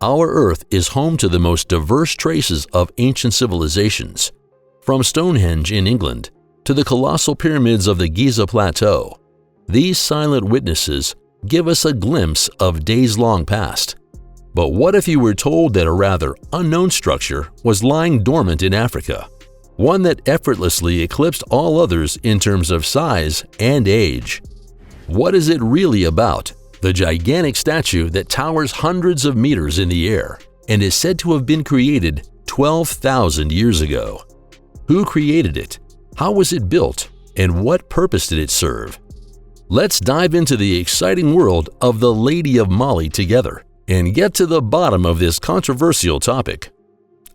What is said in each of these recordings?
Our Earth is home to the most diverse traces of ancient civilizations, from Stonehenge in England to the colossal pyramids of the Giza Plateau. These silent witnesses give us a glimpse of days long past. But what if you were told that a rather unknown structure was lying dormant in Africa, one that effortlessly eclipsed all others in terms of size and age? What is it really about? The gigantic statue that towers hundreds of meters in the air and is said to have been created 12,000 years ago. Who created it? How was it built? And what purpose did it serve? Let's dive into the exciting world of the Lady of Mali together and get to the bottom of this controversial topic.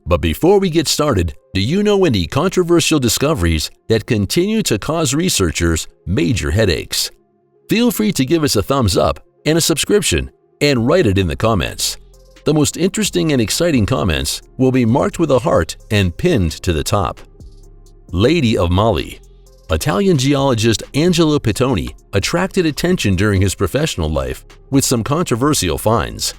But before we get started, do you know any controversial discoveries that continue to cause researchers major headaches? Feel free to give us a thumbs up and a subscription and write it in the comments. The most interesting and exciting comments will be marked with a heart and pinned to the top. Lady of Mali. Italian geologist Angelo Pittoni attracted attention during his professional life with some controversial finds.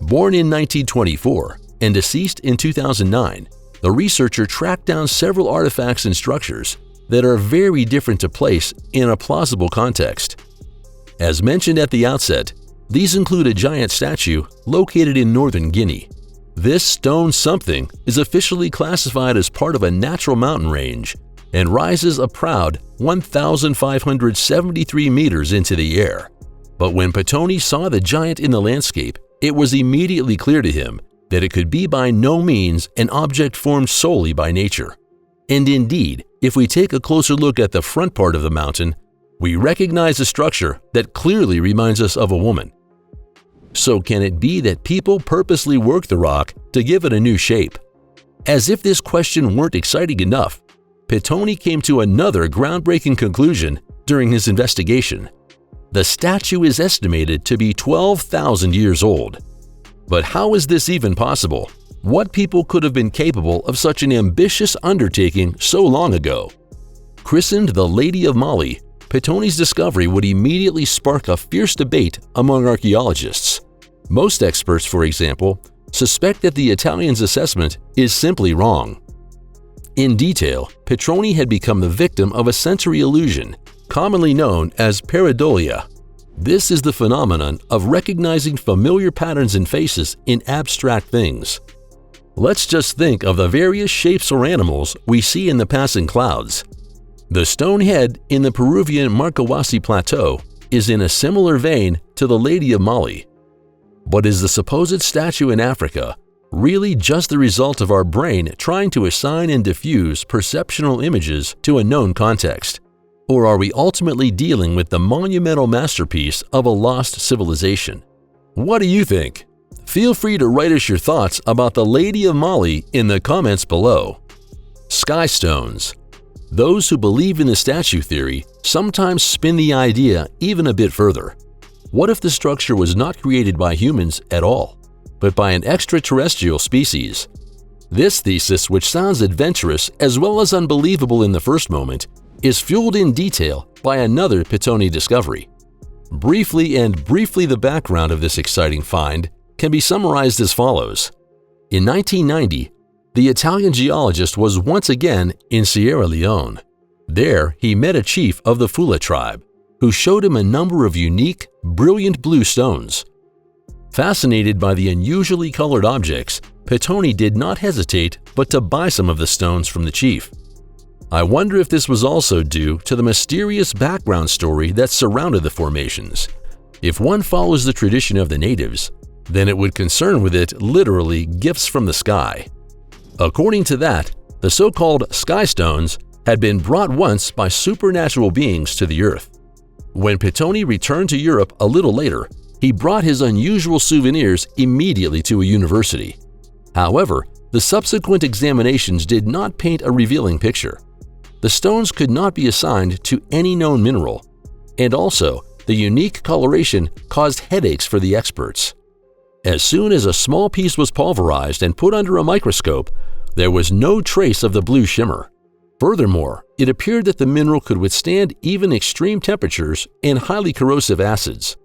Born in 1924 and deceased in 2009, the researcher tracked down several artifacts and structures that are very different to place in a plausible context. As mentioned at the outset, these include a giant statue located in northern Guinea. This stone something is officially classified as part of a natural mountain range and rises a proud 1,573 meters into the air. But when Pittoni saw the giant in the landscape, it was immediately clear to him that it could be by no means an object formed solely by nature. And indeed, if we take a closer look at the front part of the mountain, we recognize a structure that clearly reminds us of a woman. So can it be that people purposely worked the rock to give it a new shape? As if this question weren't exciting enough, Pittoni came to another groundbreaking conclusion during his investigation. The statue is estimated to be 12,000 years old. But how is this even possible? What people could have been capable of such an ambitious undertaking so long ago? Christened the Lady of Mali, Pittoni's discovery would immediately spark a fierce debate among archaeologists. Most experts, for example, suspect that the Italian's assessment is simply wrong. In detail, Pittoni had become the victim of a sensory illusion, commonly known as pareidolia. This is the phenomenon of recognizing familiar patterns and faces in abstract things. Let's just think of the various shapes or animals we see in the passing clouds. The stone head in the Peruvian Marcahuasi Plateau is in a similar vein to the Lady of Mali. But is the supposed statue in Africa really just the result of our brain trying to assign and diffuse perceptual images to a known context? Or are we ultimately dealing with the monumental masterpiece of a lost civilization? What do you think? Feel free to write us your thoughts about the Lady of Mali in the comments below. SKYSTONES. Those who believe in the statue theory sometimes spin the idea even a bit further. What if the structure was not created by humans at all, but by an extraterrestrial species? This thesis, which sounds adventurous as well as unbelievable in the first moment, is fueled in detail by another Pittoni discovery. Briefly, the background of this exciting find can be summarized as follows. In 1990, the Italian geologist was once again in Sierra Leone. There, he met a chief of the Fula tribe, who showed him a number of unique, brilliant blue stones. Fascinated by the unusually colored objects, Pittoni did not hesitate but to buy some of the stones from the chief. I wonder if this was also due to the mysterious background story that surrounded the formations. If one follows the tradition of the natives, then it would concern with it literally gifts from the sky. According to that, the so-called SKYSTONES had been brought once by supernatural beings to the earth. When Pittoni returned to Europe a little later, he brought his unusual souvenirs immediately to a university. However, the subsequent examinations did not paint a revealing picture. The stones could not be assigned to any known mineral, and also the unique coloration caused headaches for the experts. As soon as a small piece was pulverized and put under a microscope, there was no trace of the blue shimmer. Furthermore, it appeared that the mineral could withstand even extreme temperatures and highly corrosive acids.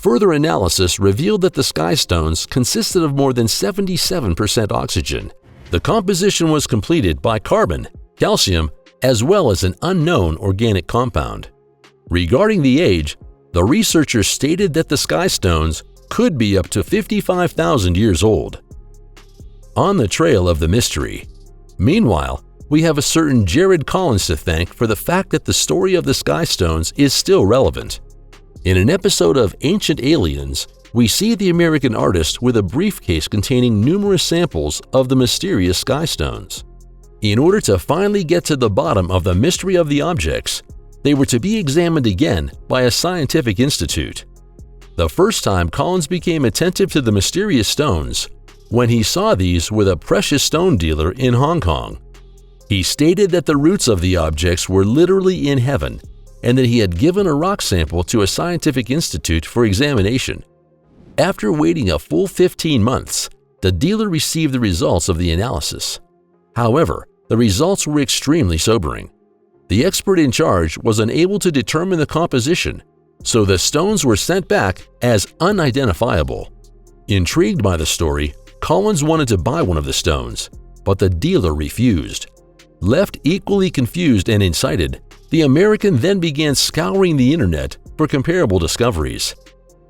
Further analysis revealed that the SKYSTONES consisted of more than 77% oxygen. The composition was completed by carbon, calcium, as well as an unknown organic compound. Regarding the age, the researchers stated that the SKYSTONES could be up to 55,000 years old. On the trail of the mystery. Meanwhile, we have a certain Jared Collins to thank for the fact that the story of the SKYSTONES is still relevant. In an episode of Ancient Aliens, we see the American artist with a briefcase containing numerous samples of the mysterious SKYSTONEs. In order to finally get to the bottom of the mystery of the objects, they were to be examined again by a scientific institute. The first time Collins became attentive to the mysterious stones when he saw these with a precious stone dealer in Hong Kong. He stated that the roots of the objects were literally in heaven and that he had given a rock sample to a scientific institute for examination. After waiting a full 15 months, the dealer received the results of the analysis. However, the results were extremely sobering. The expert in charge was unable to determine the composition, so the stones were sent back as unidentifiable. Intrigued by the story, Collins wanted to buy one of the stones, but the dealer refused. Left equally confused and incited, the American then began scouring the internet for comparable discoveries.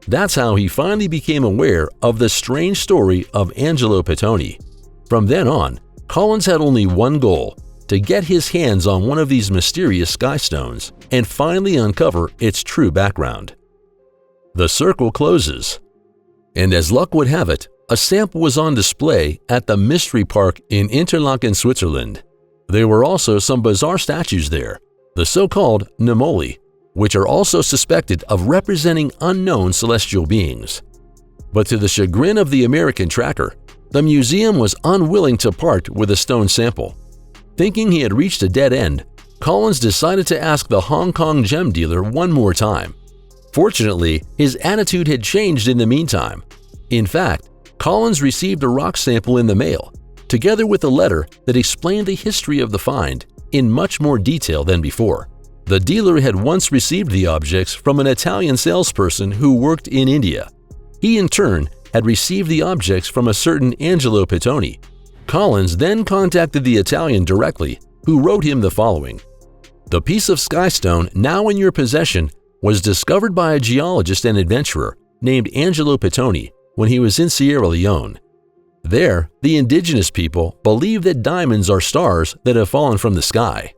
That's how he finally became aware of the strange story of Angelo Pettoni. From then on, Collins had only one goal: to get his hands on one of these mysterious SKYSTONEs and finally uncover its true background. The circle closes. And as luck would have it, a sample was on display at the Mystery Park in Interlaken, Switzerland. There were also some bizarre statues there, the so-called Nemoli, which are also suspected of representing unknown celestial beings. But to the chagrin of the American tracker, the museum was unwilling to part with a stone sample. Thinking he had reached a dead end, Collins decided to ask the Hong Kong gem dealer one more time. Fortunately, his attitude had changed in the meantime. In fact, Collins received a rock sample in the mail, together with a letter that explained the history of the find in much more detail than before. The dealer had once received the objects from an Italian salesperson who worked in India. He in turn had received the objects from a certain Angelo Pettoni. Collins then contacted the Italian directly, who wrote him the following: "The piece of skystone now in your possession was discovered by a geologist and adventurer named Angelo Pettoni when he was in Sierra Leone. There, the indigenous people believe that diamonds are stars that have fallen from the sky.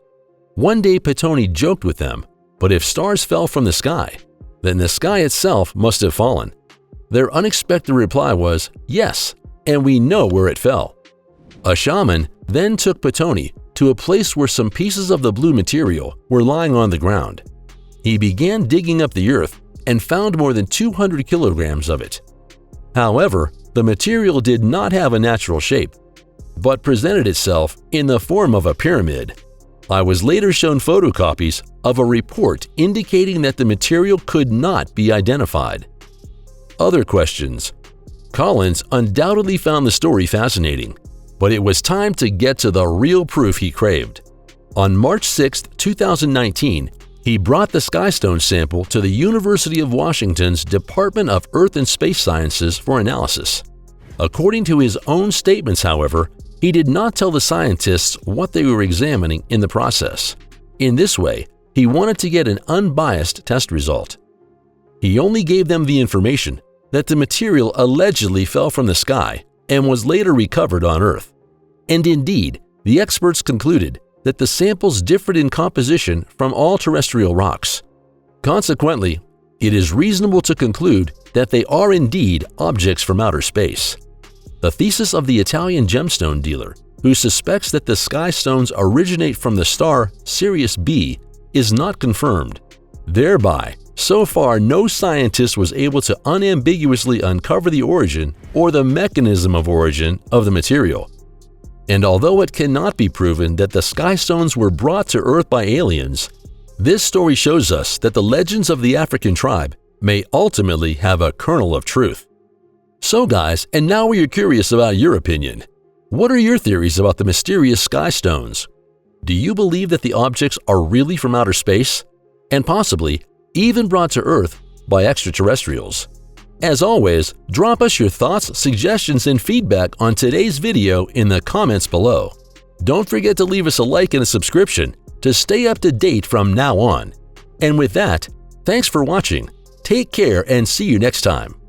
One day Pettoni joked with them, but if stars fell from the sky, then the sky itself must have fallen. Their unexpected reply was, yes, and we know where it fell." A shaman then took Pettoni to a place where some pieces of the blue material were lying on the ground. He began digging up the earth and found more than 200 kilograms of it. However, the material did not have a natural shape, but presented itself in the form of a pyramid. I was later shown photocopies of a report indicating that the material could not be identified. Other questions. Collins undoubtedly found the story fascinating, but it was time to get to the real proof he craved. On March 6, 2019, he brought the skystone sample to the University of Washington's Department of Earth and Space Sciences for analysis. According to his own statements, however, he did not tell the scientists what they were examining in the process. In this way, he wanted to get an unbiased test result. He only gave them the information that the material allegedly fell from the sky and was later recovered on Earth. And indeed, the experts concluded that the samples differed in composition from all terrestrial rocks. Consequently, it is reasonable to conclude that they are indeed objects from outer space. The thesis of the Italian gemstone dealer, who suspects that the skystones originate from the star Sirius B, is not confirmed. Thereby, so far no scientist was able to unambiguously uncover the origin or the mechanism of origin of the material. And although it cannot be proven that the skystones were brought to Earth by aliens, this story shows us that the legends of the African tribe may ultimately have a kernel of truth. So guys, and now we are curious about your opinion. What are your theories about the mysterious skystones? Do you believe that the objects are really from outer space, and possibly even brought to Earth by extraterrestrials? As always, drop us your thoughts, suggestions, and feedback on today's video in the comments below. Don't forget to leave us a like and a subscription to stay up to date from now on. And with that, thanks for watching. Take care and see you next time.